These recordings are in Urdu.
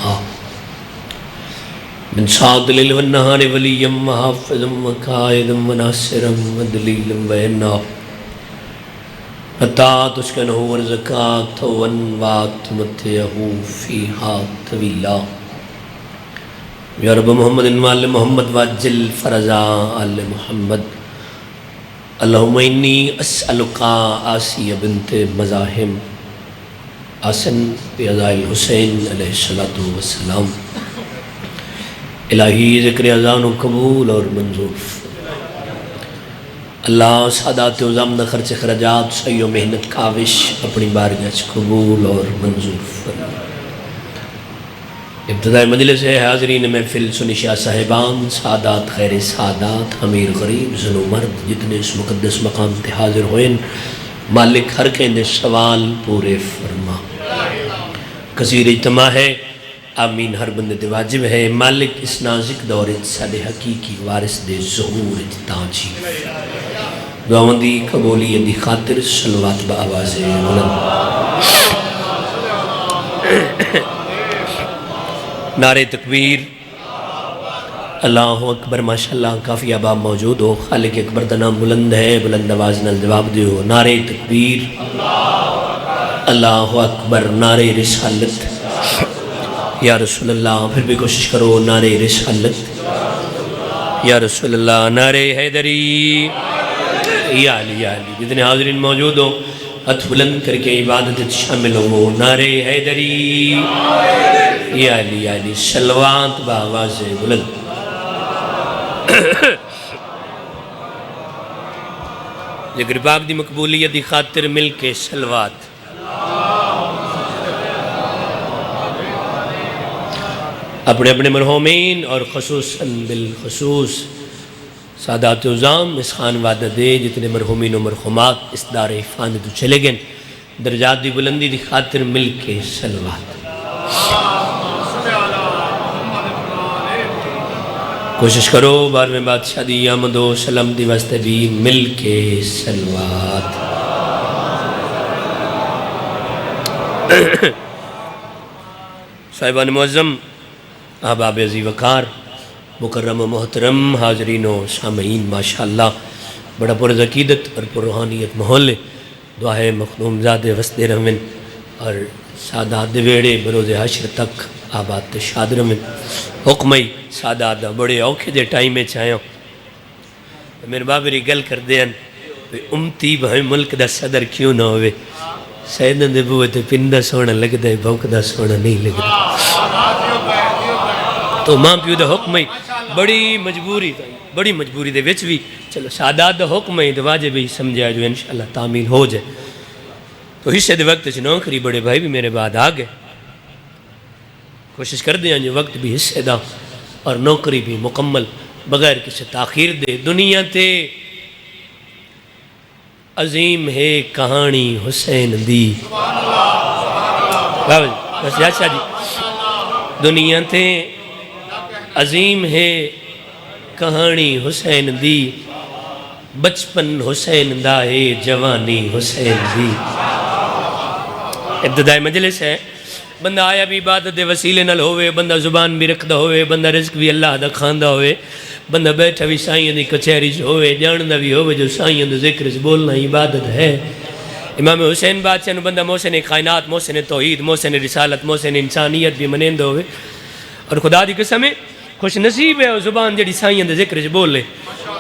فيها من صادل والنهار وليا وحافظا وقائدا وناصرا ودليلا وعنا حتى تسكنه ورزقك طوعا وتمتعه فيها طويلا يا رب محمد وآل محمد وعجل فرجا آل محمد اللهم إني أسألك آسيا بنت مزاحم آسن بأزاء الحسين علیہ السلام الہی ذکر اذان و قبول اور منظور اللہ سادات عظام دا خرچ خرجات سعی و محنت کاوش اپنی بارگاہ قبول اور منظور فرما ابتدائی مجلس ہے حاضرین محفل سنشیہ صاحبان سادات خیر سادات امیر غریب زن و مرد جتنے اس مقدس مقام تے حاضر ہوئیں مالک ہر کہندے سوال پورے فرما کثیر اجتماع ہے آمین ہر بندے دے واجب ہے مالک اس نازک دور سادے حقیقی وارث دے ظہور تاجی دعاوں دی قبولیت دی خاطر صلوات با آواز بلند نعرہ تکبیر اللہ اکبر ماشاءاللہ کافی احباب موجود ہو خالق اکبر دا نام بلند ہے بلند آواز نال جواب دیو نعرہ تکبیر اللہ اکبر نعرہ رسالت یا رسول اللہ پھر بھی کوشش کرو نعرہ رسالت یا رسول اللہ نعرہ حیدری یا علی جتنے حاضرین موجود ہو ہتھ بلند کر کے عبادت شامل ہو نعرہ حیدری یا علی صلوات بآواز بلند ذکر پاک دی مقبولیت دی خاطر مل کے صلوات اپنے اپنے مرحومین اور خصوصاً بالخصوص سادات عظام اس خان وعدہ دے جتنے مرحومین و مرحومات اس دار فانی تو چلے گئے درجات دی بلندی دی خاطر مل کے صلوات کوشش کرو بار میں بادشاہ دی آمد و سلام دی واسطے بھی مل کے صلوات صاحبان معظم احباب عزیز وقار مکرم و محترم حاضرین و سامعین ماشاءاللہ بڑا پر عقیدت اور پر روحانیت ماحول دعا ہے مخدوم زاد وسط رحمن اور سادات دیویڑے بروز حشر تک آباد شاد رحمن حکمی سادات بڑے اوکھے دے ٹائم میں چاہیوں میرے بابری گل کر دیں امتی بھائی ملک دا صدر کیوں نہ ہوئے سیدن دے بوئے تے پندہ سونا لگ دے بھوک دا سونا نہیں لگ دے تو ماں پیو دا حکم ہے بڑی مجبوری دے وچ بھی چلو سادات دا حکم ہے تو واجب بھی سمجھا جو انشاءاللہ تعمیل ہو جائے تو حصے دے وقت نوکری بڑے بھائی بھی میرے بعد آگئے کوشش کر دیں جو وقت بھی حصے دا اور نوکری بھی مکمل بغیر کسی تاخیر دے دنیا تے عظیم ہے کہانی حسین دی بس یاشا جی دنیا تے عظیم ہے کہانی حسین دی بچپن حسین دا ہے جوانی حسین دی ابتدائی مجلس ہے بندہ آیا بھی عبادت دے وسیلے نل ہوئے بندہ زبان بھی رکھدا ہوئے بندہ رزق بھی اللہ دا کھاندہ ہوئے بندہ بیٹھا بھی سائیں دی کچھیری جو ہوئے جاندہ بھی ہوئے جو سائیں دی ذکر سے بولنا عبادت ہے امام حسین بادشاہ بندہ محسن کائنات محسن توحید محسن رسالت محسن انسانیت بھی منیند ہوئے اور خدا دی قسم ہے خوش نصیب ہے وہ زبان جڑی سائیں دے ذکر سے بولے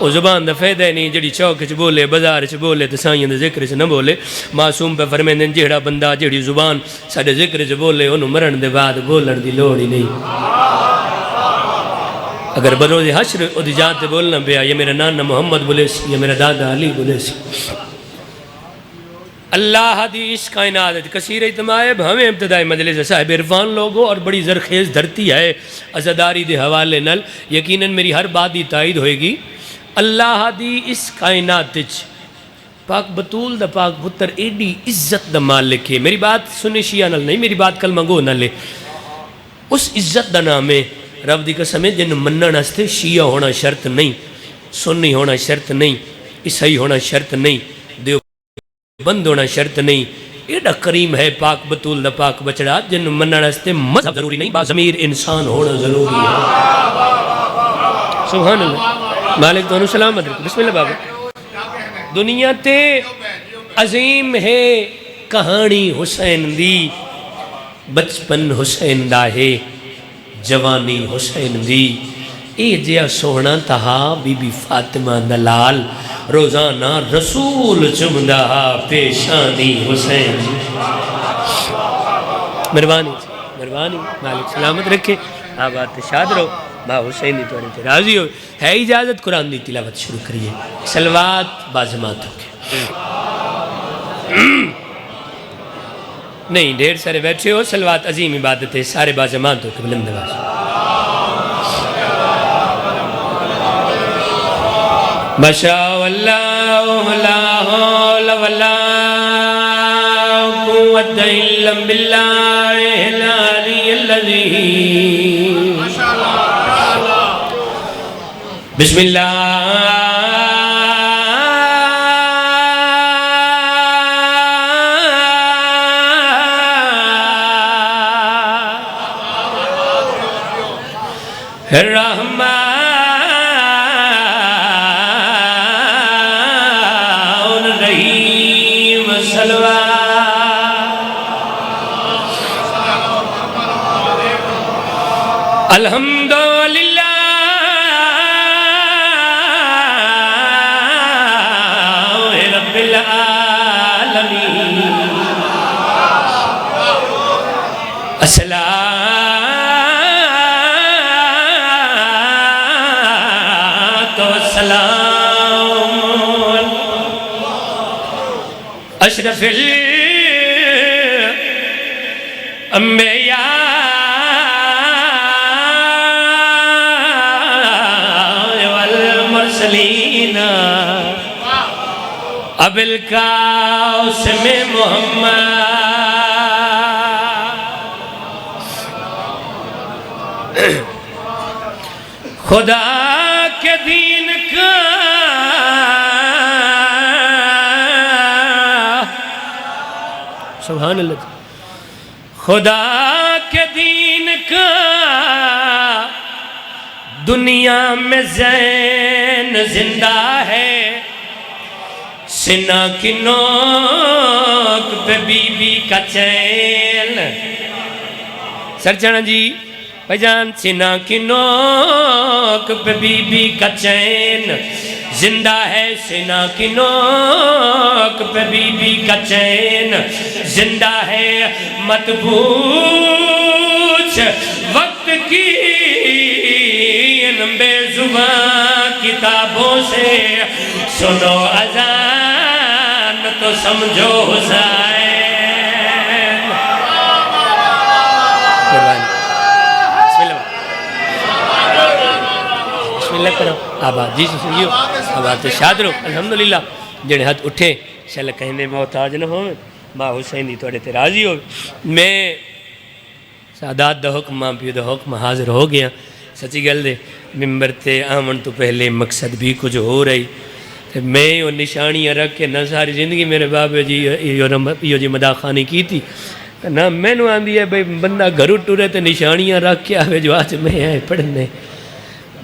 وہ زبان دا فیدہ نہیں جڑی چوک سے بولے بازار سے بولے تو سائیں دے ذکر سے نہ بولے معصوم پہ فرمیندن جڑا بندہ جڑی زبان ساڑھے ذکر سے بولے انہوں مرن دے بعد بولن دی لوڑی نہیں اگر بروز حشر او دی جات بولنا پیا یہ میرا نانا محمد بولے سی یہ میرا دادا علی بولے سی اللہ دی اس کائنات کثیر اجتماع ہمیں ابتدائی مجلس صاحب عرفان لوگوں اور بڑی زرخیز دھرتی ہے عزاداری دے حوالے نل یقیناً میری ہر بات دی تائید ہوئے گی اللہ دی اس کائنات پاک بطول دا پاک پتر ایڈی عزت دا مالک ہے میری بات سنے شیعہ نل نہیں میری بات کلمہ گو نہ لے اس عزت دا نام ہے رب دی قسم ہے جن منن ہستے شیعہ ہونا شرط نہیں سنی ہونا شرط نہیں عیسائی ہونا شرط نہیں بند ہونا شرط نہیں ایڈا کریم ہے پاک بطول دا پاک بچڑا جن منن واسطے مذہب ضروری نہیں با ضمیر انسان ہونا ضروری ہے سبحان اللہ مالک دونوں سلامت رکھو بسم اللہ بابا دنیا تے عظیم ہے کہانی حسین دی بچپن حسین دا ہے جوانی حسین دی اے جیا سونا تہا بی بی فاطمہ نلال روزانہ رسول چمدہ پیشانی حسین مروانی مالک سلامت رکھے آباد شاد رہو با حسین دی توڑے تے راضی ہو ہے اجازت قرآن دی تلاوت شروع کریے سلوات بازمات ہو کے نہیں ڈھیر سارے بیٹھے ہو سلوات عظیم عبادت ہے سارے بازمات ہو کے بلند باز بشاء اللہ لا حول ولا قوت الا باللہ العلی العظیم بسم اللہ الرحمن الرحیم الحمدللہ رب العالمین والسلام اشرف الانبیاء والمرسلین ابو القاسم محمد خدا کے دین کا سبحان اللہ خدا کے دین کا دنیا میں زین زندہ ہے سینہ کی نوک پہ بی بی کا چین سر چڑھا جی بھائی جان سینہ کی نوک پہ بی بی کا چین زندہ ہے سینہ کی نوک پہ بی بی کا چین زندہ ہے مت پوچھ وقت کی ان بے زبان کتابوں سے سنو اذان تو سمجھو حسین بسم اللہ کرو آباد جی سنیو آباد تو شاد رو الحمدللہ جنہیں ہاتھ اٹھے شاء اللہ کہنے محتاج نہ ہوں ماں حسین دی توڑے تے راضی ہو میں سادات دا حکم ماں پیو دا حکم حاضر ہو گیا سچی گل دے ممبر تے آمن تو پہلے مقصد بھی کچھ ہو رہی میں وہ نشانیاں رکھ کے نہ ساری زندگی میرے بابے جی یہ جی مداح خانی کی تھی نہ میں نے آندھی ہے بھئی بندہ گھرو ٹورے تے نشانیاں رکھ کے آوے جو آج میں آئے پڑھنے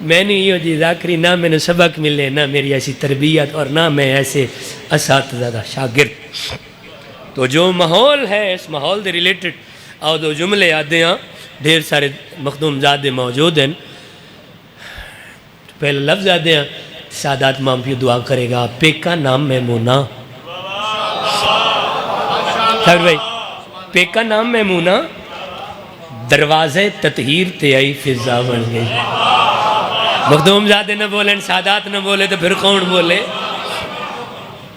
میں نے یہ جی ذاکری نہ میں نے سبق ملے نہ میری ایسی تربیت اور نہ میں ایسے اساتذہ شاگرد تو جو ماحول ہے اس ماحول دے ریلیٹڈ اور دو جملے آدھے ہیں ڈھیر سارے مخدوم زادے موجود ہیں پہلے لفظ آدھے ہیں سادات مام پیو دعا کرے گا پیکا نام میمونہ خیر بھائی پیکا نام میمونہ دروازے تطہیر تے آئی فضا بن گئی مخدوم زادے نہ بولیں سادات نہ بولے تو پھر کون بولے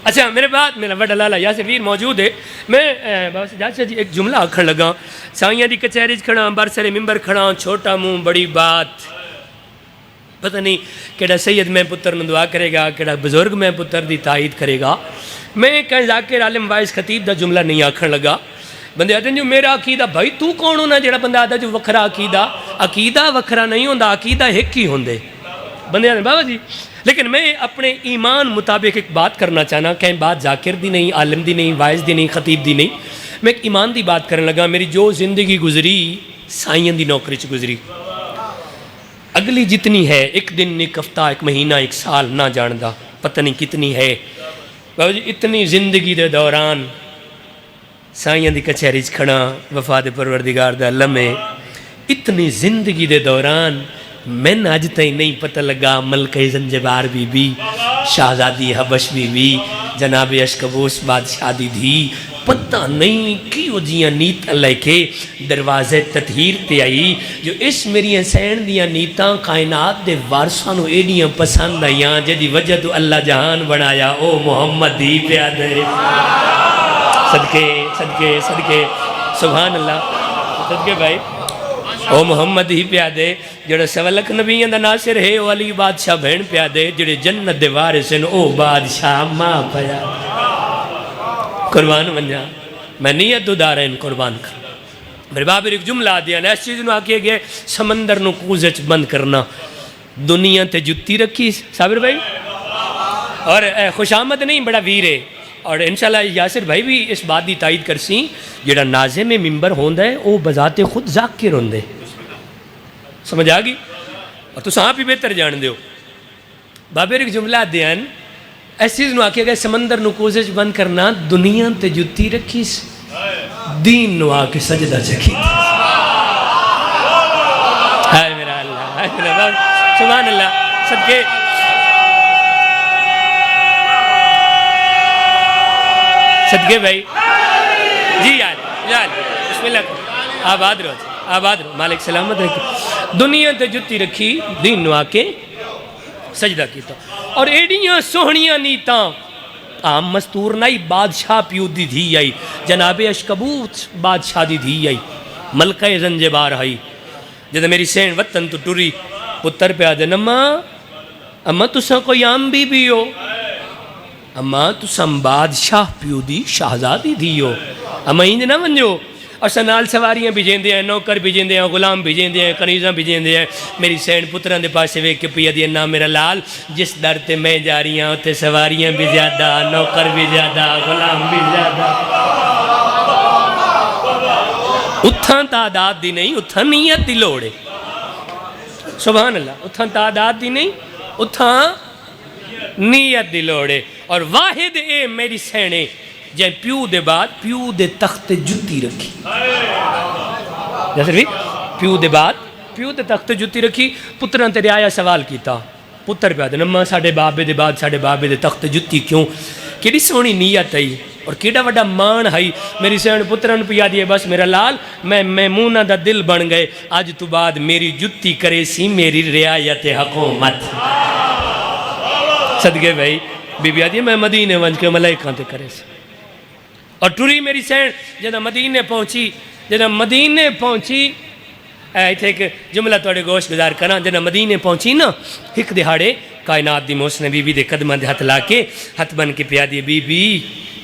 اچھا میرے بعد میرا وڈا لالا یاسر ویر موجود ہے میں بابا سجاد شاہ جی ایک جملہ آکھن لگا سائیاں دی کچہری کھڑا برسر ممبر کھڑا چھوٹا منہ بڑی بات پتہ نہیں کیڑا سید میں پتر نے دعا کرے گا کیڑا بزرگ میں پتر دی تائید کرے گا میں کہیں ذاکر عالم وائس خطیب دا جملہ نہیں آکھن لگا بندے آتے ہیں جو میرا عقیدہ بھائی تو کون ہونا جڑا بندہ آتا جو وکھرا عقیدہ وکھرا نہیں ہوندہ عقیدہ ایک ہی ہوندے بندے آتے ہیں بابا جی لیکن میں اپنے ایمان مطابق ایک بات کرنا چاہنا کہیں بات ذاکر دی نہیں عالم دی نہیں وائز دی نہیں خطیب دی نہیں میں ایک ایمان دی بات کرنے لگا. میری جو زندگی گزری سائیں دی نوکری چ گزری, اگلی جتنی ہے ایک دن ایک ہفتہ ایک مہینہ ایک سال نہ جاندا, پتہ نہیں کتنی ہے. بابا جی اتنی زندگی دے دوران سائیں دی کچہری چ کھڑا وفات پروردگار دا لمحے, اتنی زندگی دے دوران میں اج تائیں نہیں پتہ لگا ملکہ زنجبار بی بی, شہزادی حبش بی بی, جناب اشکبوس بادشاہ دی دھی, پتہ نہیں کیوں جیاں نیتاں لے کے دروازے تطہیر تے آئی, جو اس میری حسین دیاں نیتاں کائنات دے وارثاں نو ایڈیاں پسند آئیاں جدی وجہ تو اللہ جہان بنایا او محمد ہی پیادے. صدقے صدقے صدقے سبحان اللہ, صدقے بھائی او محمد ہی پیادے جڑا سوالک نبیوں دا ناصر ہے او علی بادشاہ بہن پیادے, جڑے جنت دے وارث ہیں او بادشاہ ماں پیا. قربان ونجا میں نیت دار ہیں قربان کر. میرے بابر ایک جملہ دیا نا اس چیز نو آکے گئے سمندر نو کوزچ بند کرنا, دنیا تے جتی رکھی صابر بھائی, اور خوش آمد نہیں بڑا ویر ہے. اور انشاءاللہ یاسر بھائی بھی اس بات دی تائید کرسی, جڑا نازے میں ممبر ہوندہ ہے او بذات خود ذاکر ہوندے, سمجھ آگی, اور تو سہاں بھی بہتر جان دیو. بابر ایک جملہ دیان اس چیز نو آکے گئے سمندر نو کوزش بند کرنا, دنیا تے جتی رکھی دین نو آکے سجدہ چکی. ہائے میرا اللہ, ہائے میرا اللہ, سبحان اللہ. صدقے صدقے بھائی جی یار یار بسم اللہ کرو, آباد رہو آباد رہو, مالک سلامت رکھی. دنیا تے جتی رکھی دین نو آکے سجدہ کیتا. اور ایڈیاں سوہنیاں نیتاں عام مستور نائی بادشاہ پیو دی دھی آئی, جناب اشکبوت بادشاہ دی دھی آئی, ملکہ زنجبار آئی. جدہ میری سین وطن تو ٹوری پتر پہ آدھے اما تساں کوئی عام بی بی ہو, اما تساں بادشاہ پیو دی شہزادی دھی ہو, اما انج نہ ونجو. اور سنال سواریاں بھیجیں دے ہیں, نوکر بھیجیں دے ہیں, غلام بھیجیں دے ہیں, کنیزاں بھیجیں دے ہیں. میری سین پتران دے پاسے وے کے پیا دیا نا میرا لال, جس در تے میں جا رہی ہوں تے سواریاں بھی زیادہ, نوکر بھی زیادہ, غلام بھی زیادہ. اتھاں تعداد دی نہیں, اتھاں نیت دی لوڑے. سبحان اللہ, اتھاں تعداد دی نہیں, اتھاں نیت دی لوڑے. اور واحد اے میری سینے جائے پیو دے بعد پیو دے تخت جتی رکھی. جیسے بھی پیو دے بعد پیو دے تخت جتی رکھی. پتران تیرے آیا سوال کیتا, پتر پہ آدھے نمہ ساڑھے بابے دے بعد ساڑھے بابے دے تخت جتی کیوں, کیڑی سونی نیت ہے اور کیڑا وڈا مان ہے. میری سین پتران پہ آدھی ہے بس میرا لال میں میمونہ دا دل بن گئے, آج تو بعد میری جتی کرے سی میری رعایت حکومت. صدقے بھائی بی بی آدھی ہے میں مدینے ونج کے ملائکاں تے کرے سی. اور ٹوری میری سین جدہ مدینے پہنچی ایتھے ایک جملہ توڑے گوشت گزار کرنا, جدہ مدینے پہنچی نا ایک دہاڑے کائنات دی موسن بی بی دے قدمہ دے ہاتھ لاکے ہاتھ بن کے پیا دی بی بی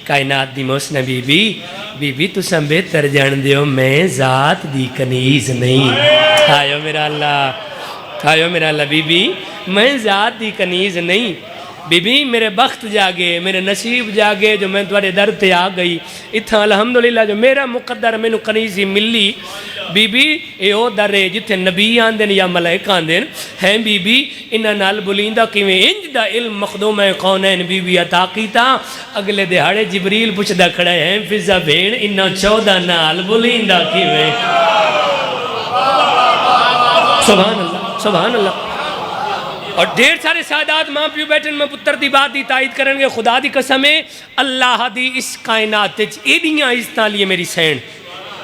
کائنات دی موسن بی بی تو سم بہتر جان دیو میں ذات دی کنیز نہیں. آئیو میرا اللہ بی بی میں ذات دی کنیز نہیں. بی بی میرے بخت جاگے, میرے نصیب جاگے جو میں تمہارے در تے آ گئی. اتھا الحمدللہ جو میرا مقدر میں نو کنیزی ملی. بی بی اے او در ہے جتھے نبی آندن یا ملائک آندن ہیں. بی بی انہاں نال بلیندہ کیویں انج دا علم مخدوم ہے کونین بی بی عطا کیتا. اگلے دہاڑے جبریل پوچھدا کھڑا ہے فضا بھین انہاں 14 نال بلیندہ کیویں. سبحان اللہ سبحان اللہ. اور ڈھیر سارے سادات ماں پیو بیٹھن میں پتر دی بات دی تائید کرن گے. خدا دی قسم ہے اللہ دی اس کائنات ایڈیاں عزتاں لیے میری سین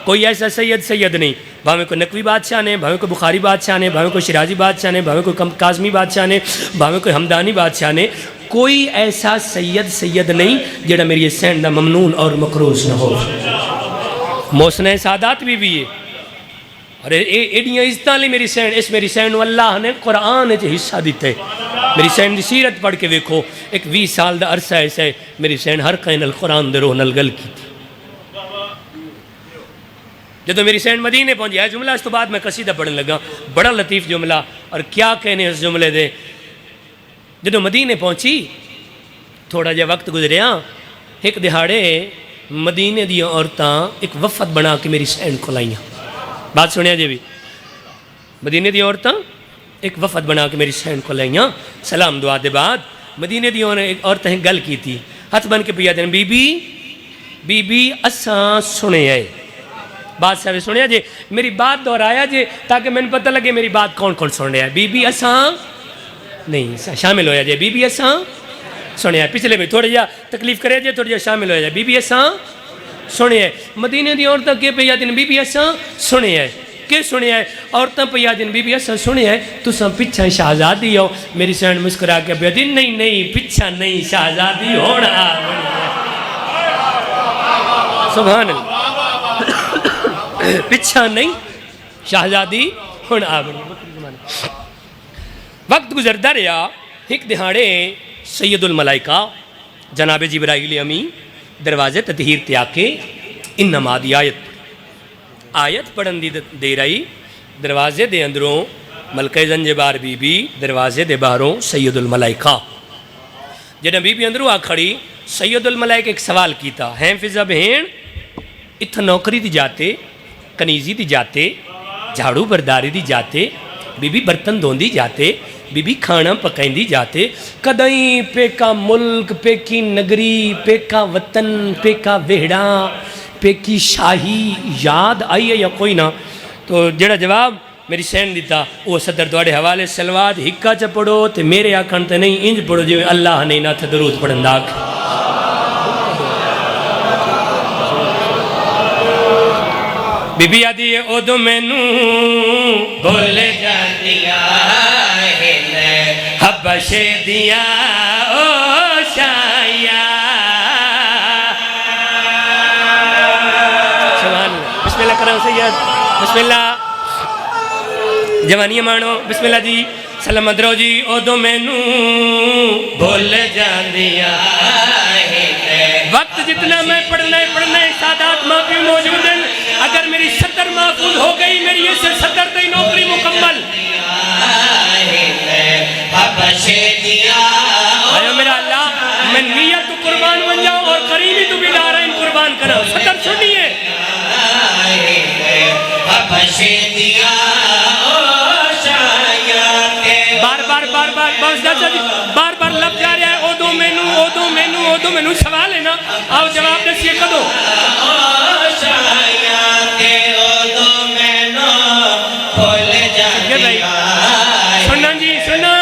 کوئی ایسا سید نہیں. بھاویں کوئی نقوی بادشاہ نے, بھاویں کوئی بخاری بادشاہ نے, بھاویں کوئی شرازی بادشاہ نے, بھاویں کوئی کاظمی بادشاہ نے, بھاویں کوئی حمدانی بادشاہ نے, کوئی ایسا سید نہیں جڑا میری سین دا ممنون اور مقروض نہ ہو. محسن سادات بھی ہے. اور ایڈیاں عزتاں لی میری سین, اس میری سین اللہ نے قرآن چ حصہ دیتے. میری سین دی سیرت پڑھ کے ویکھو, ایک 20 سال دا عرصہ ایسا ہے میری سین ہر قین القرآن دے روح نال گل کی تھی. جدو میری سین مدینے پہنچی ہے جملہ اس تو بعد میں قصیدہ پڑھنے لگا, بڑا لطیف جملہ. اور کیا کہنے اس جملے دے. جدو مدینے پہنچی تھوڑا جا وقت گزریا, ایک دہاڑے مدینے دیا عورتاں ایک وفد بنا کے میری سین کو لائیاں. بات سنیا جی بھی, مدینے دیا عورتاں ایک وفد بنا کے میری سین کو لائیاں. سلام دعا دے بعد مدینے دیا عورتیں گل کی تھی, ہاتھ بن کے پیا دیں, بی بی اساں سنے آئے. بات سارے سنیا جی, میری بات دہرایا جی تاکہ میں نے پتہ لگے میری بات کون کون سن رہا ہے. بی بی اساں نہیں شامل ہویا جی, بی بی اساں سنے آئے. پچھلے میں تھوڑا جا تکلیف کرے جی, تھوڑا جا شامل ہویا جائے. بی بی اساں سنے آئے. مدینے دی عورتیں کہ پہ یادن بی بی اساں سنے آئے. کہ سنے آئے عورتیں پہ یادن بی بی اساں سنے آئے. تو ساں پچھا شہزادی ہو. میری سین مسکرا کے پہ یادن نہیں پچھا نہیں شہزادی ہونا. سبحان اللہ, پچھا نہیں شہزادی ہونا. وقت گزرتا رہا. ایک دہاڑے سید الملائکہ جناب جبرائیل امین دروازے تطہیر تے آکے انما دی آیت پڑھن دی دے رہی. دروازے دے اندروں ملکہ زنجبار بی بی, دروازے دے باہروں سید الملائکہ. جنہاں بی بی اندروں آ کھڑی, سید الملائکہ ایک سوال کیتا, ہیں فضا بہن اتھا نوکری دی جاتے, کنیزی دی جاتے, جھاڑو برداری دی جاتے, بی بی برتن دھون دی جاتے, بی بی کھانا پکائیں دی جاتے, کدائیں پیکا ملک, پیکی نگری, پیکا وطن, پیکا ویڑا, پیکی شاہی یاد آئی ہے یا کوئی نہ؟ تو جڑا جواب میری سین دیتا وہ صدر دوڑے حوالے سلوات ہکا چا پڑھو تے میرے آکھن تے نہیں انج پڑھو جو اللہ نے نہ تھا درود پڑھن داک. بی بی آدھی ہے او دو مینو بھول جاندیا حبشے دیا او شایا. سبحان اللہ, بسم اللہ کرام سید, بسم اللہ, جوانیاں مانو, بسم اللہ جی, سلام ادرو جی. او دو مینو بھول جاندیا وقت جتنا میں پڑھنا ہے سادات ماں بھی موجود ہیں. اگر میری صدر محفوظ ہو گئی, میری اس صدر تے نوکری مکمل. آیا میرا اللہ, میں نیت تو قربان بن جاؤں اور قریبی تو بھی دارائن قربان کرو. صدر سنیے, بار بار لب جا رہا ہے, او دو مینو سوال ہے نا, آؤ جواب دے سیے کدو. سننا جی سننا,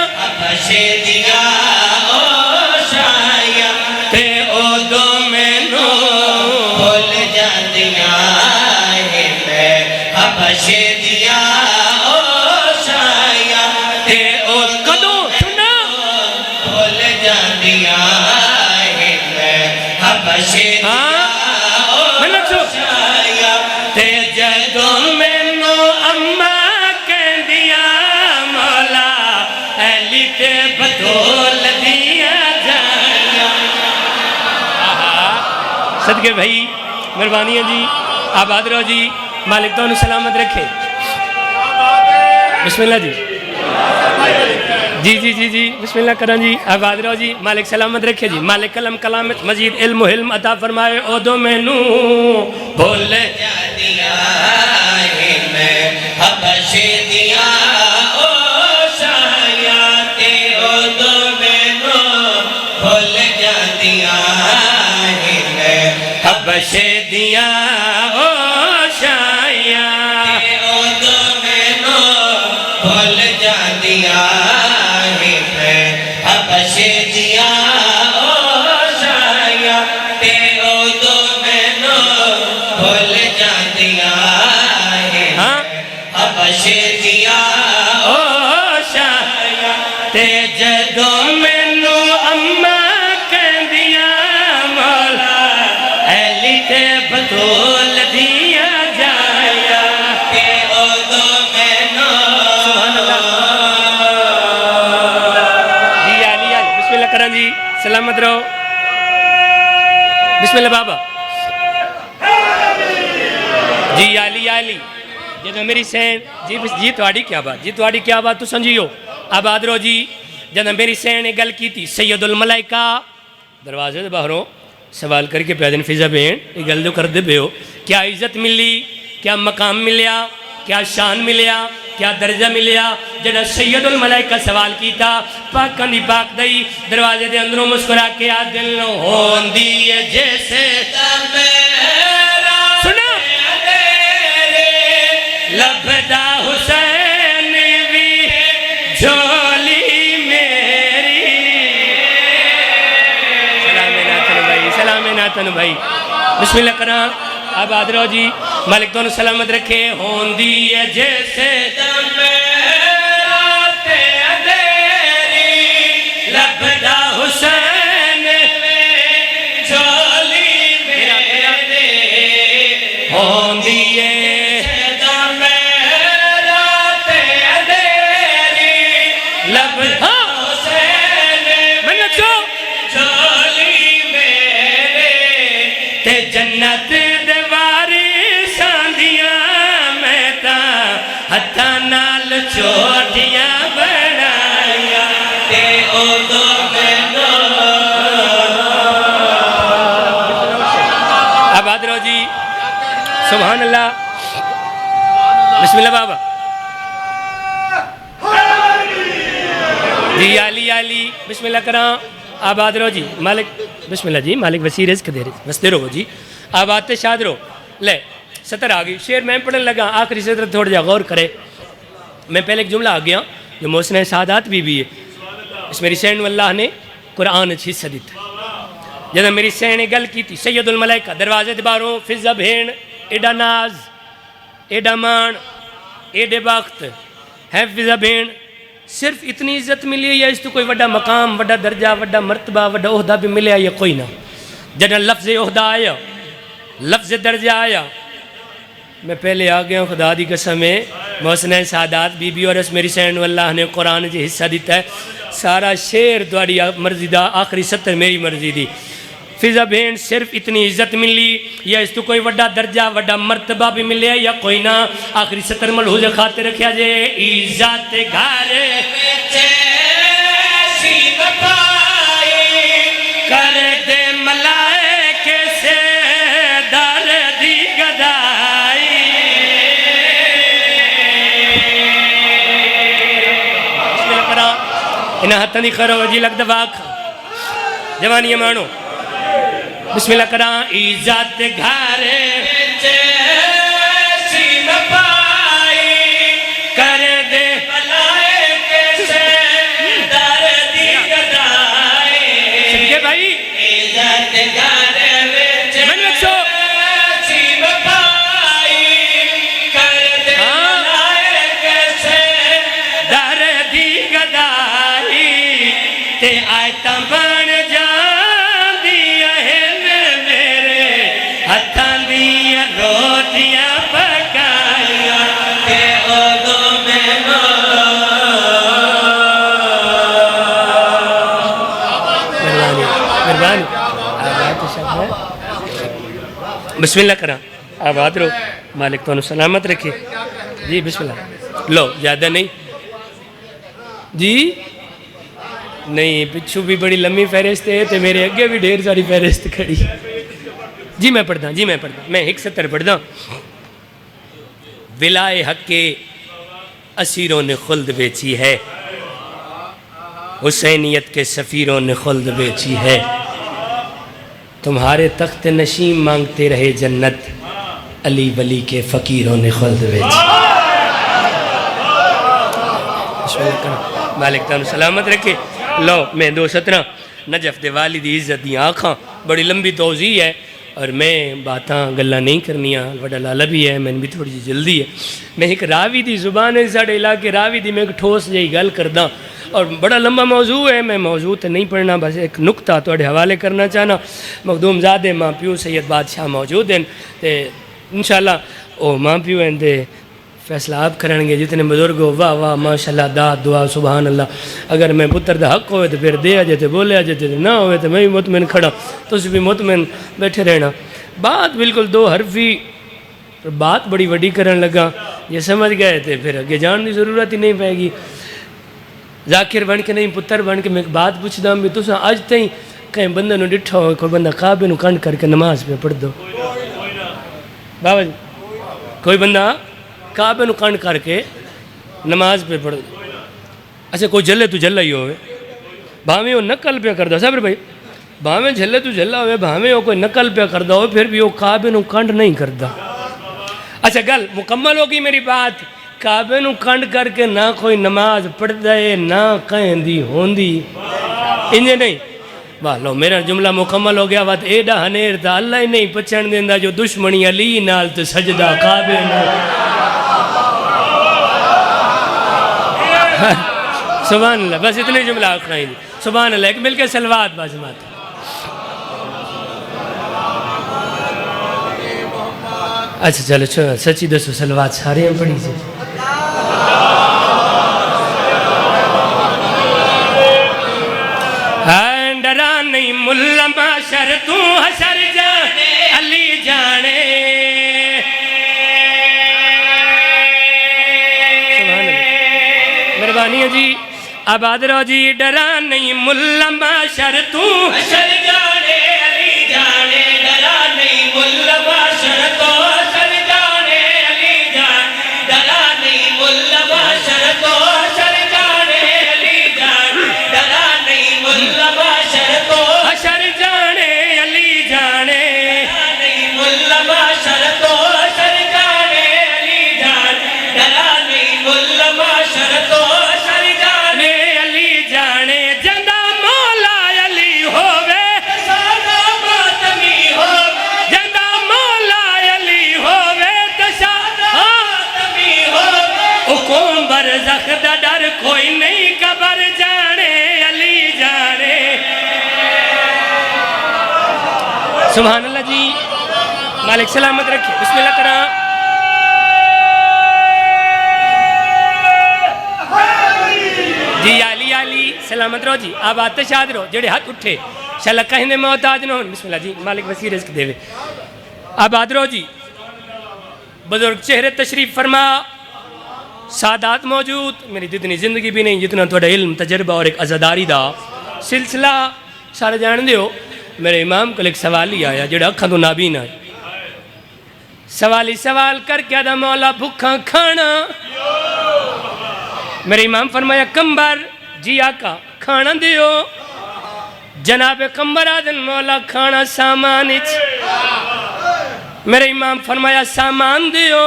صدقے بھائی مہربانی ہے جی, آباد رہو جی, مالک تو انہوں سلامت رکھے. بسم اللہ جی, جی بسم اللہ کرن جی, آباد رہو جی, مالک سلامت رکھے جی. مالک کلم کلامت مزید علم و حلم عطا فرمائے. او دو مینو بھول جاندیا میں حبشے دیا او شایا تے, او دو مینو بھول جاندیا حبشے دیا او شایا, او دو مینو بھول جاندیا حبشے دیا او شایا تے, او دو مینو بھول جاندیا حبشے دیا او شایا تے. جدو مینو اما کہندیا مولا ایلی تے بطول دیا جایا تے, او دو مینو. سبحان اللہ جی, علی بسم اللہ کرن جی, سلامت رہو. بسم اللہ بابا جی, علی جنہوں میری سین جی توڑی کیا بات تو سنجیو. آباد رو جی, جنہوں میری سین نے گل کی تھی, سید الملائکہ دروازے دے باہروں سوال کر کے پیادن فضا بین یہ گل جو کر دے بے ہو کیا عزت ملی کیا مقام ملیا کیا شان ملیا کیا درجہ ملیا جنہ سید الملائکہ سوال کیتا پاکاں دی پاک دئی دروازے دے اندروں مسکرا کے آ دل ہون دی جیسے سنا لبدا حسین بھی جھولی میری سلام ناتن بھائی بسم اللہ کرام آباد رہو جی مالک تو سلامت رکھے ہون دی ہے جیسے لبدا حسین جھولی میرے ہون دی ہے لبدا حسین میں نچو جھولی میرے تے جنت چوٹیاں بنایا تے او دو بینو آباد رہو جی سبحان اللہ بسم اللہ بابا جی علی بسم اللہ کرام آباد رہو جی مالک بسم اللہ جی مالک وسیع رزق دے رہے بس دے رہو جی آباد تے شاد رہو لے ستر آگئی شیر میں پڑھنے لگا آخری ستر تھوڑا جا غور کرے میں پہلے ایک جملہ آ گیا جو محسن سعادات بھی ہے اس میری سین واللہ نے قرآن حصہ دیتا جب میری سین نے گل کی تھی سید الملائکہ دروازے دباروں فضا بھین ایڈا ناز ایڈا مان ایڈے باخت ہے فضا بھین صرف اتنی عزت ملی ہے یا اس تو کوئی وڈا مقام وڈا درجہ وڈا مرتبہ وڈا عہدہ بھی ملے یا کوئی نہ جب لفظ عہدہ آیا لفظ درجہ آیا میں پہلے آ گیا خدا دی قسم ہے محسن سعادات بی بی اور اس میری سین واللہ نے قرآن جی حصہ دیتا ہے سارا شیر دواری مرضی دا آخری ستر میری مرضی دی فضا بین صرف اتنی عزت ملی یا اس تو کوئی وڈا درجہ وڈا مرتبہ بھی ملے یا کوئی نہ آخری ستر ملحوظ خاطر رکھیا جے عزت گھر کر دے ملائکے سے در دی گدائی انہا ہتھن دی خرو جی لگ دباک جوانی مانو بسم اللہ کران عزت گھر سیم پائی کر دے ملائکے سے در دی گدائی سمجھے بھائی عزت گھر من لکھو سیم پائی کر دے ملائکے سے در دی گدائی تے آیتاں بن جان دیا ہے میرے ہتھاں دیا روٹیاں پکایا تے اودو مینوں مہربانی آباد شب ہے بسم اللہ کرام آباد رو مالک تو سلامت رکھے جی بسم اللہ لو زیادہ نہیں جی نہیں پچھو بھی بڑی لمبی فہرست ہے تو میرے اگے بھی ڈھیر ساری فہرست کھڑی جی میں پڑھتا میں ایک ستر پڑھتا ولائے حق کے اسیروں نے خلد بیچی ہے حسینیت کے سفیروں نے خلد بیچی ہے تمہارے تخت نشیم مانگتے رہے جنت علی ولی کے فقیروں نے خلد بیچی مالک تعالیٰ سلامت رکھے لو میں 217 نجف دے والدی عزت دی آنکھاں بڑی لمبی توضیح ہے اور میں باتاں گلہ نہیں کرنیاں بڑا لالا بھی ہے میں بھی تھوڑی جی جلدی ہے میں ایک راوی دی زبان ہے ساڑھے علاقے راوی دی میں ایک ٹھوس جائی گل کرداں اور بڑا لمبا موضوع ہے میں موضوع تے نہیں پڑھنا بس ایک نکتہ توڑے حوالے کرنا چاہنا مخدوم زادے ماں پیو سید بادشاہ موجود ہیں تے انشاءاللہ او ماں پیو ہیں تے فیصلہ آپ کرنگے جتنے بزرگ ہو واہ واہ ماشاءاللہ دعا دعا سبحان اللہ اگر میں پتر دا حق ہوئے تو پھر دے آجے تے بولے آجے تے نہ ہوئے تو میں بھی مطمئن کھڑا تو اس بھی مطمئن بیٹھے رہنا بات بالکل دو حرفی بات بڑی وڈی کرن لگا یہ سمجھ گئے تھے پھر اگے جان دی ضرورت ہی نہیں پائے گی ذاکر بن کے نہیں پتر بن کے میں ایک بات پوچھتا ہوں بھی تساں آج تائیں کہیں بندہ نو ڈٹھا ہوئے کوئی بندہ کعبے نو کنڈ کر کے نماز پہ پڑھ دو بابا جی کوئی بندہ کعبے نو کنڈ کر کے نماز پہ پڑھ دو اچھا کوئی جلے تو جلہ ہی ہوئے بھاویں وہ نقل پہ کر دو صبر بھائی بھاویں جلے تو جلہ ہوئے بھاویں وہ کوئی نقل پہ کر دو پھر بھی وہ کعبے نو کنڈ نہیں کردا اچھا گل مکمل ہوگی میری بات کعبے نو کنڈ کر کے نہ کوئی نماز پڑھ دے نہ کہیں دی ہوندی انجھے نہیں واہ لو میرا جملہ مکمل ہو گیا وقت ایڈا ہنیر تھا اللہ ہی نہیں پچھن دیندہ جو دشمنی علی نال تو سجدہ کعبے نو سبحان اللہ بس اتنے جملہ آخرائیں دی سبحان اللہ ایک مل کے سلوات بازمات اچھا چلو سچی دسو سلوات سارے ہیں پڑھی سے ڈرا نہیں ملا معاشر تو حشر جانے علی جانے مہربانی ہے جی آباد رہو جی ڈرا نہیں ملا معاشر تو حشر جانے علی جانے ڈرا نہیں ملا معاشر تو حشر جانے علی جانے ڈرا نہیں ملا معاشر تو حشر جانے علی جانے ڈرا نہیں ملا معاشر تو حشر جانے علی جانے ڈرا نہیں ملا معاشر تو حشر جانے علی جانے ڈرا نہیں ملا معاشر تو حشر جانے علی جانے جندہ مولا علی ہووے سادہ ماتمی ہووے جندہ مولا علی ہووے سادہ ماتمی ہووے حکم برزخ دا ڈر کوئی نہیں قبر جانے علی جانے سبحان اللہ جی مالک سلامت رکھے بسم اللہ کرام جی علی علی سلامت رہو جی آپ آتے شاد رہو جڑے ہاتھ اٹھے شاءاللہ کہیں دے محتاج نہ ہوں بسم اللہ جی مالک وسیع رزق دے آپ آت رہو جی بزرگ چہرے تشریف فرما سادات موجود میری جتنی زندگی بھی نہیں جتنا تھوڑا علم تجربہ اور ایک عزاداری دا سلسلہ سارے جان دیو میرے امام کو ایک سوال ہی آیا جڑا اکھاں تو نابین آئے سوال کر کیا دا مولا بھکھاں کھانا میرے امام فرمایا کمبر جی آقا کھانا دیو جناب کمبر آدن مولا کھانا سامان میرے امام فرمایا سامان دیو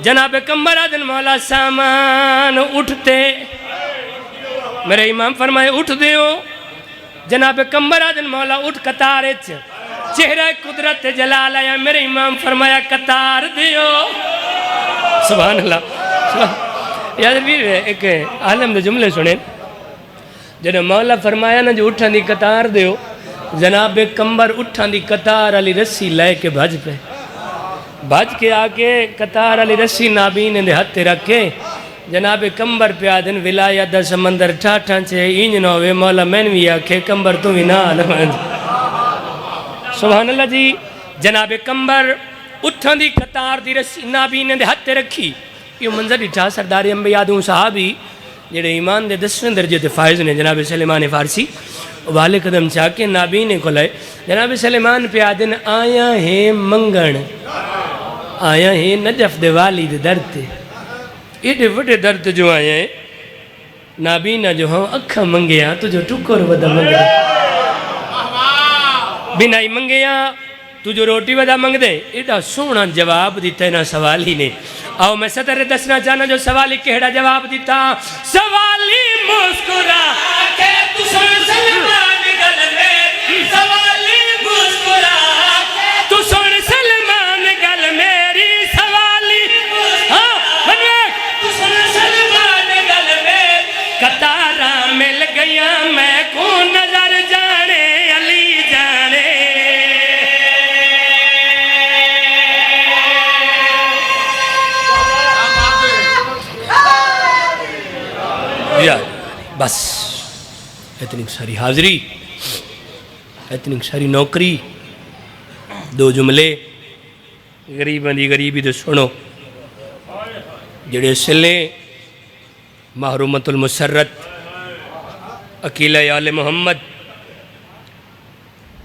جناب کمبر آدن مولا سامان اٹھتے میرے امام فرمایا اٹھ دیو جناب کمبر آدن مولا اٹھ قطار چہرہ قدرت جلال آیا میرے امام فرمایا قطار دیو سبحان اللہ یاد بھی ایک عالم دے جملے سنیں جنہوں مولا فرمایا نا جو اٹھان دی قطار دیو جناب کمبر اٹھان دی قطار علی رسی لائے کے بھج پہ بھج کے آکے قطار علی رسی نابین دے ہتھے رکھے جناب کمبر پہ آدن ولایت دا سمندر ٹھاٹھان چھے اینج نوے مولا مینوی آکھے کمبر تو ہی نا آلمان سبحان اللہ جی جناب کمبر اٹھان دی قطار دی رسی نابین دے ہتھے رکھی یہ منظر اٹھا سردار انبیاء دوں صحابی جڑے ایمان دے 10ویں درجے تے فائز نے جناب سلیمان فارسی والے قدم چاہ کے نابین کو لائے جناب سلیمان پہ آدن آیا ہے منگن آیا ہے نجف دے والد درد ایڈے وڈے درد جو آیا ہے نابینا جو ہاں اکھا منگیا تو جو ٹکر ودا منگیا بینائی منگیا تو جو روٹی ودا منگ دے ایڈا سونا جواب دیتا ہے نا سوالی نے آؤ میں صدر دسنا چاہنا جو سوالی کہڑا جواب دیتا سوالی مسکرا کہ تو سن سلمان گل میری سوالی مسکرا تو سن سلمان گل میری سوالی تو سن سلمان گل میری قطارہ مل گیا میں کو نظر جانے علی جانے بس اتنی ساری حاضری اتنی ساری نوکری دو جملے غریباں دی غریبی دے سنو جڑے سلے محرومت المسرت عقیلہ آل محمد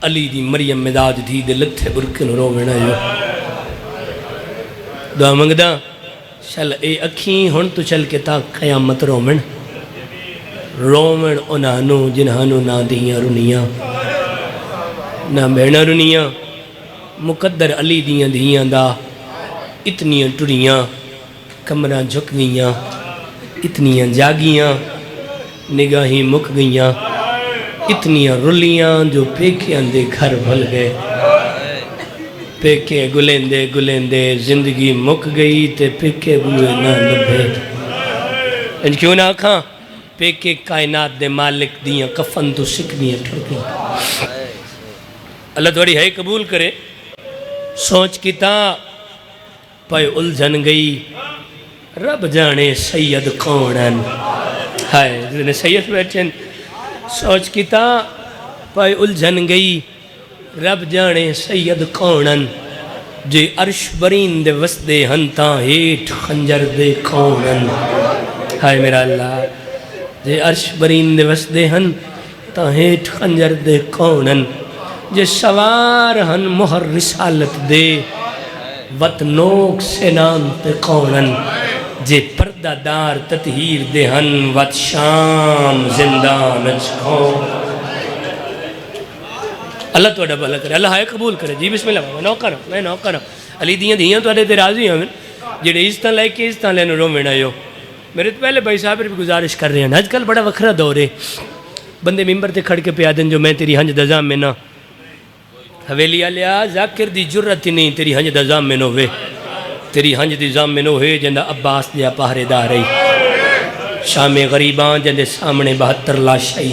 علی دی مریم مداد تھی دے لتھے برکن رومن آئیو دعا منگدہ چل اے اکھیں ہن تو چل کے تا قیامت رومن انہانو جنہانو نہ دیاں رنیاں نہ بہنہ رنیاں مقدر علی دیاں دیاں دا اتنیاں ٹریاں کمرہ جھک گئیاں اتنیاں جاگیاں نگاہیں مک گئیاں اتنیاں رلیاں جو پیکیاں دے گھر بھل گئے پیکے گلیندے زندگی مک گئی تے پیکے بوئے نہ لبھے ان کیوں نہ کھاں پیکے کائنات دے مالک دیاں کفن تو سکھ دیاں ٹھڑکیں اللہ توڑی ہے قبول کرے سوچ کی تا پائے الجھن گئی رب جانے سید کونن ہائے جنہیں سید بیٹھیں سوچ کی تا پائے الجھن گئی رب جانے سید کونن جے عرش برین دے وسدے ہنتا ہیٹ خنجر دے کونن ہائے میرا اللہ جے عرش برین دے وسدے ہنتا ہیٹ خنجر دے کونن جے سوار ہن مہر رسالت دے وط نوک سینان تے کونن جے پردہ دار تطہیر دے ہن وط شام زندان اچ کون اللہ تو اڈا بھلا کرے اللہ ہائے قبول کرے جی بسم اللہ میں نوکر علی دیاں دیاں تو اڈے تے راضی ہیں جڑے عزتاں لے کے عزتاں لے رو وینا یو میرے تو پہلے بھائی صاحب بھی گزارش کر رہے ہیں آج کل بڑا وکھرا دور ہے بندے ممبر تے کھڑ کے پیادن جو میں تیری ہنج دزام میں نہ حویلی آلیا ذاکر دی جرت نہیں تیری ہنج دزام میں نو ہوئے تیری ہنج دی زام میں نو ہوئے جندہ عباس دیا پہرے دار رہی شام غریبان جندے سامنے 72 لاشائی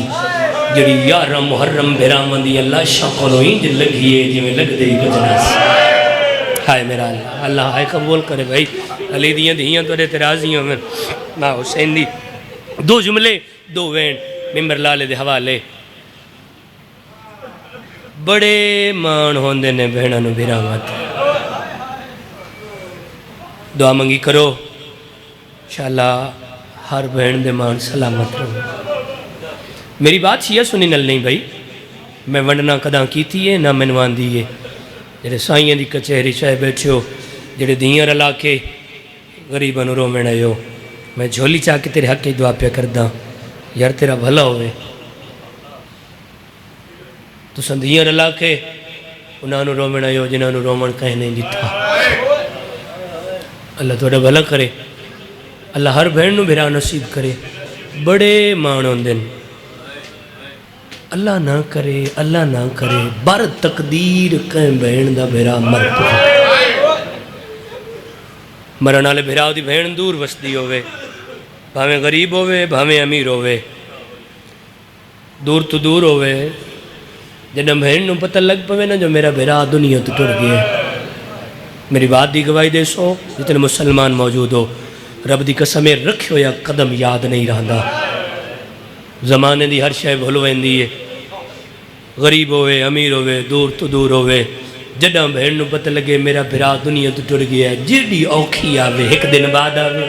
جڑی یارم محرم بھیرامن دی اللہ شاکونو ہی جن لگھئے جی میں لگ دے گجناس ہائے میرا اللہ ہائے قبول کرے بھائی علی دیاں دیاں تو اعتراضی ہوں ماں حسین دی 2 جملے 2 وین ممبر لالے دے حوالے بڑے مان ہوندے نے بہنہ نو بھیرامت دعا منگی کرو انشاءاللہ ہر بہن دے مان سلامت رہو میری بات یہ سنی نل نہیں بھائی میں ونڈنا قداں کی تھی ہے نہ منوان دیئے جڑے سائیں دی کچہری چاہے بیٹھے ہو جڑے دیاں رلا کے غریباں رو میں ہو میں جھولی چاہ کے تیرے حق کی دعا پہ کرداں یار تیرا بھلا ہوئے تو سندیاں رلا کے انہاں نو رومن آئیو جنہاں نو رومن کہیں نہیں دیتا اللہ توڑا بھلا کرے اللہ ہر بہن نو بھیرا نصیب کرے بڑے مانون دن اللہ نہ کرے بر تقدیر کہیں بہن دا بھیرا مرد مرن آلے بھیراو دی بہن دور وسدی ہوئے بھامیں غریب ہوئے بھامیں امیر ہوئے دور تو دور ہوئے جنہاں بہن نو پتہ لگ پوے نا جو میرا بھیرا دنیا تو ٹر گیا میری بات دی گواہی دے سو جتنے مسلمان موجود ہو رب دی قسمیں رکھو یا قدم یاد نہیں رہندا زمانے دی ہر شے بھولو ویندی ہے غریب ہوئے امیر ہوئے دور تو دور ہوئے جڑا بہن نو پتہ لگے میرا بھرا دنیا تو ٹر گیا جڑی اوکھی آوے 1 دن بعد آوے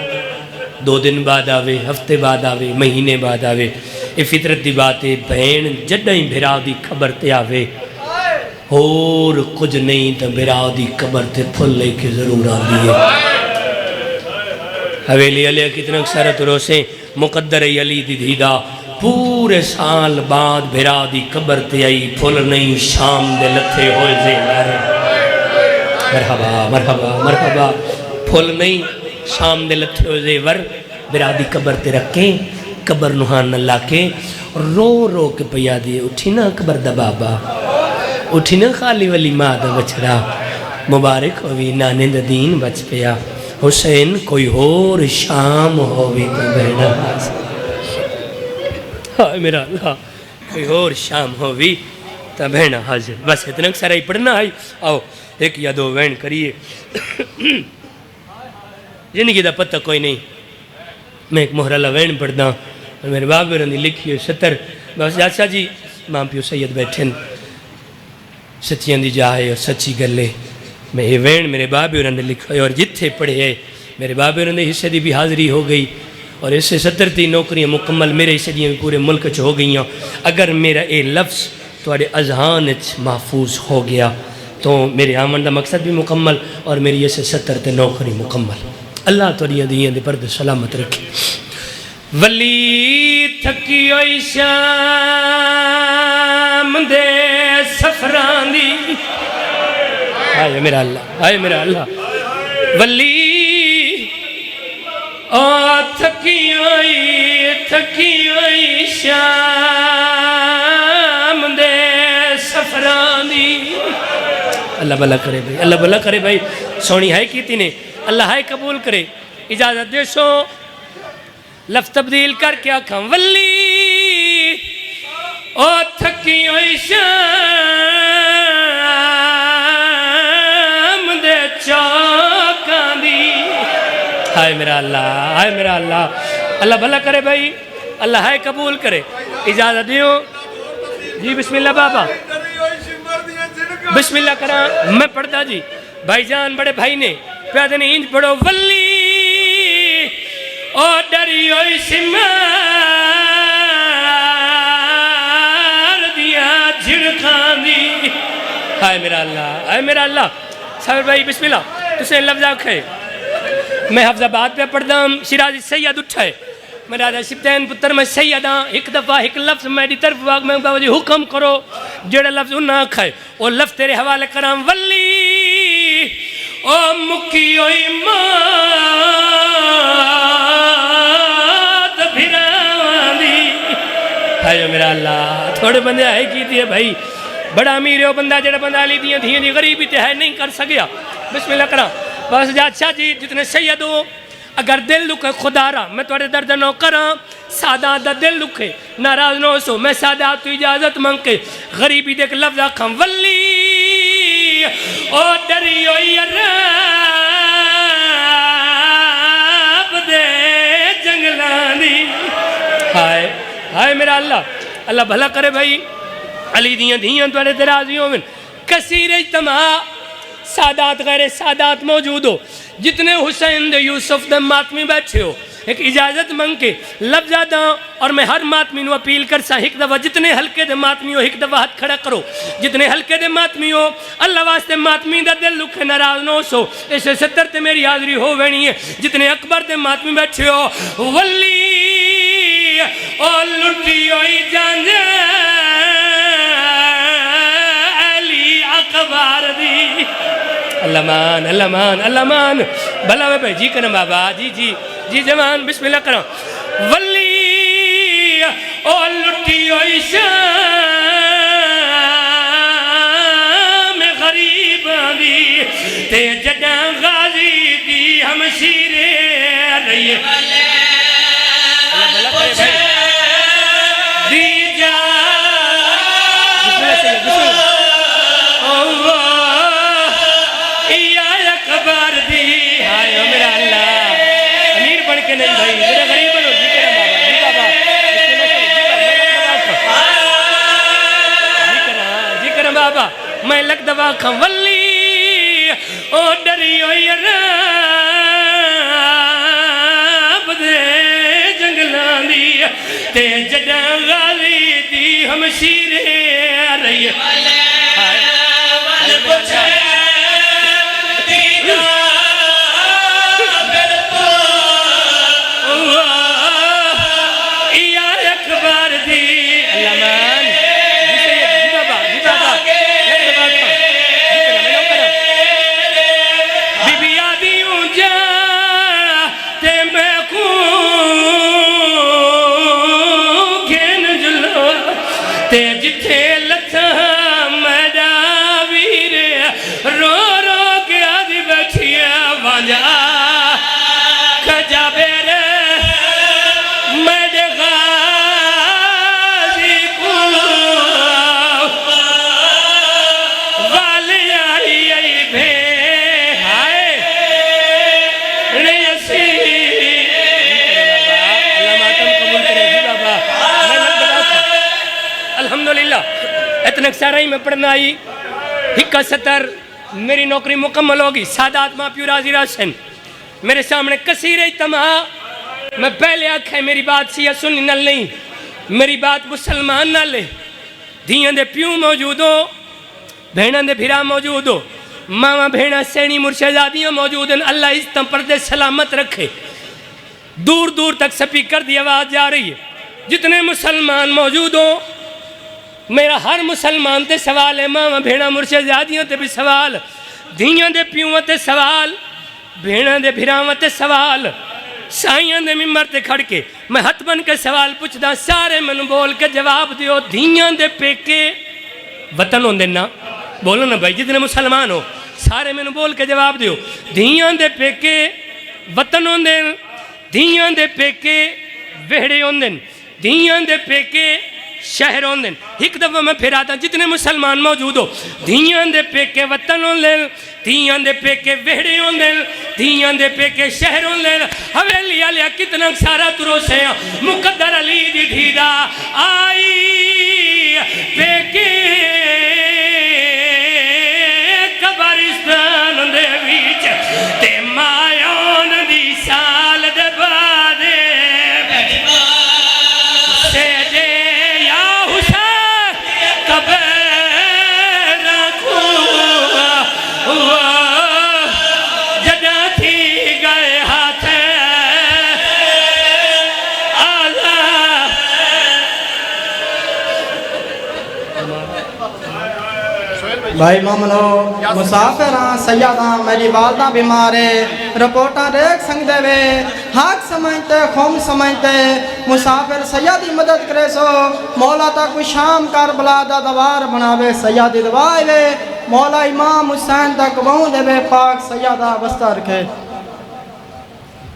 2 دن بعد آوے ہفتے بعد آوے مہینے بعد آوے یہ فطرت دی بات ہے بہن جڑا ہی بھرا دی خبر تے آوے اور کچھ نہیں تو بھرا دی خبر تے پھل لے کے ضرور آندی ہے حویلی علیہ کتنا اکثرت روسیں مقدر علی دی دھیدہ پورے سال بعد بھرا دی قبر تے آئی پھول نہیں شام دے لتھے ہوئے زیور مرحبا پھول نہیں شام دے لتھے ہوئے زیور بھرا دی قبر تے رکھیں قبر نوحان نہ لاکیں رو کے پیا دیئے اٹھی نا قبر دا بابا اٹھی نا خالی ولی ماں دا بچڑا مبارک ہوئی نانے دا دین بچ پیا حسین کوئی اور شام ہوئی تو بہنا حاصل میرا اللہ کوئی اور شام ہوئی تا بہنا حاضر بس اتنا سارا ہی پڑھنا آئی آؤ 1 یا 2 وین کریے زندگی دا پتہ کوئی نہیں میں ایک محرلہ وین پڑھنا اور میرے باپ رہنی لکھی 70 بس جاسا جی ماں پیو سید بیٹھن سچیاں دی جائے اور سچی گلے میں یہ وین میرے باپ رہنی لکھا اور جتھے پڑھے ہے میرے باپ رہنی حصے دی بھی حاضری ہو گئی اور اس سے 70 نوکریاں مکمل میرے حصے دیاں بھی پورے ملک چ ہو گئی ہیں اگر میرا اے لفظ تواڈے اذہان وچ محفوظ ہو گیا تو میرے آمن دا مقصد بھی مکمل اور میری اس 70 تے نوکری مکمل. اللہ تواڈیاں دیاں دے پردے سلامت رکھے. ولی تھکی ہوئی شام دے سفران دی. آئے میرا اللہ، آئے میرا اللہ. ولی تھکی ہوئی شام دے سفران دی. اللہ بھلا کرے بھائی، اللہ بھلا کرے بھائی. سونی ہے کیتی نے، اللہ ہے قبول کرے. اجازت دے سو لفظ تبدیل کر کے آکھاں ولی تھکی ہوئی شام دے چوکاں دی. ہائے میرا اللہ، ہائے میرا اللہ. اللہ بھلا کرے بھائی، اللہ ہے قبول کرے. اجازت دیو جی. بسم اللہ بابا، بسم اللہ کرا. میں پڑھتا جی. بھائی جان بڑے بھائی نے پیادے نے انج پڑھو ولی ڈری ہوئی سمار دیا جھڑکان دی. ہائے میرا اللہ، ہائے میرا اللہ. صاحب بھائی بسم اللہ. تسے لفظ آکھے میں حفظ آباد پہ پڑھتا ہوں. شیرازی سید اٹھائے میرا دا شبتین پتر میں سیداں. ایک دفعہ ایک لفظ میری طرف واقع میں بابا جی حکم کرو جڑا لفظ انہاں آکھائے وہ لفظ تیرے حوالے کرام. ولی مکی ہوئی موت پھراں دی. ہائے میرا اللہ. تھوڑے بندے آئے کیتی ہے بھائی. بڑا امیر ہے وہ بندہ جڑا بندہ علی دیاں دھیاں دی غریبی تے ہے نہیں کر سکیا. بسم اللہ کرام. بس جات شاہ جی جتنے سید ہو اگر دل لکھے خدا را میں توڑے درد نو کراں. سادات دا دل لکھے ناراض نو سو میں سادات تو اجازت مانگ کے غریبی دیکھ لفظ آکھاں ولی ڈری ہوئی عراب دے جنگلان دی. ہائے ہائے میرا اللہ. اللہ بھلا کرے بھائی. علی دیاں دھیاں توڑے درازیوں میں کثیر اجتماع سادات غیر سادات موجود ہو. جتنے حسین دے یوسف دے ماتمی بیٹھے ہو ایک اجازت منگ کے لفظ آدھاں اور میں ہر ماتمی نو اپیل کر سا ایک دفعہ جتنے حلقے دے ماتمی ہو ایک دفعہ ہاتھ کھڑا کرو. جتنے حلقے دے ماتمی ہو اللہ واسطے ماتمی دا دل لکھے ناراض نو سو. اسے 70 تے میری حاضری ہو وینی ہے. جتنے اکبر دے ماتمی بیٹھے ہو ولی لٹی ہوئی جانج علی اکبر دی. اللہ مان، اللہ مان، اللہ مان. بھلا ہوئے بھائی جی کرم بابا. جی جی جی جوان بسم اللہ کرم. ولی لٹی ہوئی شام غریباں دی تے جڈاں غازی دی ہمشیرے رہی ہے. اللہ بھلا کرے بھائی. دی جا بسم اللہ سید بسم اللہ. اکبر دی. ہائے میرا اللہ. امیر بن کے نہیں بھائی میرا غریب بنو. جی کرم بابا، جی کرم بابا. میں لگ دبا کھا ولی ڈری ہوئی عراب دے جنگلان دی تے جڈاں غازی دی ہمشیرے رہی ہے. اتنے سارا ہی میں پڑھنا آئی. ہکا 70 میری نوکری مکمل ہوگی. سادات ماں پیو راضی راشن میرے سامنے کثیر اجتماع. میں پہلے آکھے میری بات سیاہ سنی نہ نہیں، میری بات مسلمان نہ لے. دھیاں دے پیوں موجود ہو بھیناں دے بھرا موجود ہو ماں بھینا سینی مرشدادیاں موجود ہیں اللہ عزتاں پردے سلامت رکھے دور دور تک سپیکر دی آواز جا رہی ہے جتنے مسلمان موجود ہوں میرا ہر مسلمان تے سوال ہے ماں بھینا مرشدادیاں تے بھی سوال دھیاں دے پیوں تے سوال بھینا دے بھراواں تے سوال سائیاں دے ممبر تے کھڑ کے میں ہتھ بن کے سوال پوچھدا سارے من بول کے جواب دیو دھیاں دے پیکے وطن ہوندے نا بولو نا بھائی جتنے مسلمان ہو سارے میں بول کے جواب دیو دھیاں دے پیکے وطن ہوندے دھیاں دے پیکے وہڑے ہوندے دھیاں دے پیکے شہر ہوندے ایک دفعہ میں پھر آتا جتنے مسلمان موجود ہو دھیاں دے پیکے وطن ہوندے دھیاں دے پیکے وہڑے ہوندے دھیاں دے پیکے شہر ہوندے حویلی علیہ کتنا سارا تروسے مقدر علی دی ڈھیدا آئی پیکے قبرستان دے ویچ تے مایون دی سال دے بادے سے دے یا حسین قبر رکھو جدا تھی گئے ہاتھ بھائی مامنو مسافر ہاں سیاداں میری والدہ بیمار ہے رپورٹاں دیکھ سنگ دے وے حق سمجھتے خوم سمجھتے مسافر سیادی مدد کرے سو مولا تا کوئی شام کربلا دا دوار بناوے سیادی دوائے وے مولا امام حسین تک وہوں دے وے پاک سیادہ بستہ رکھے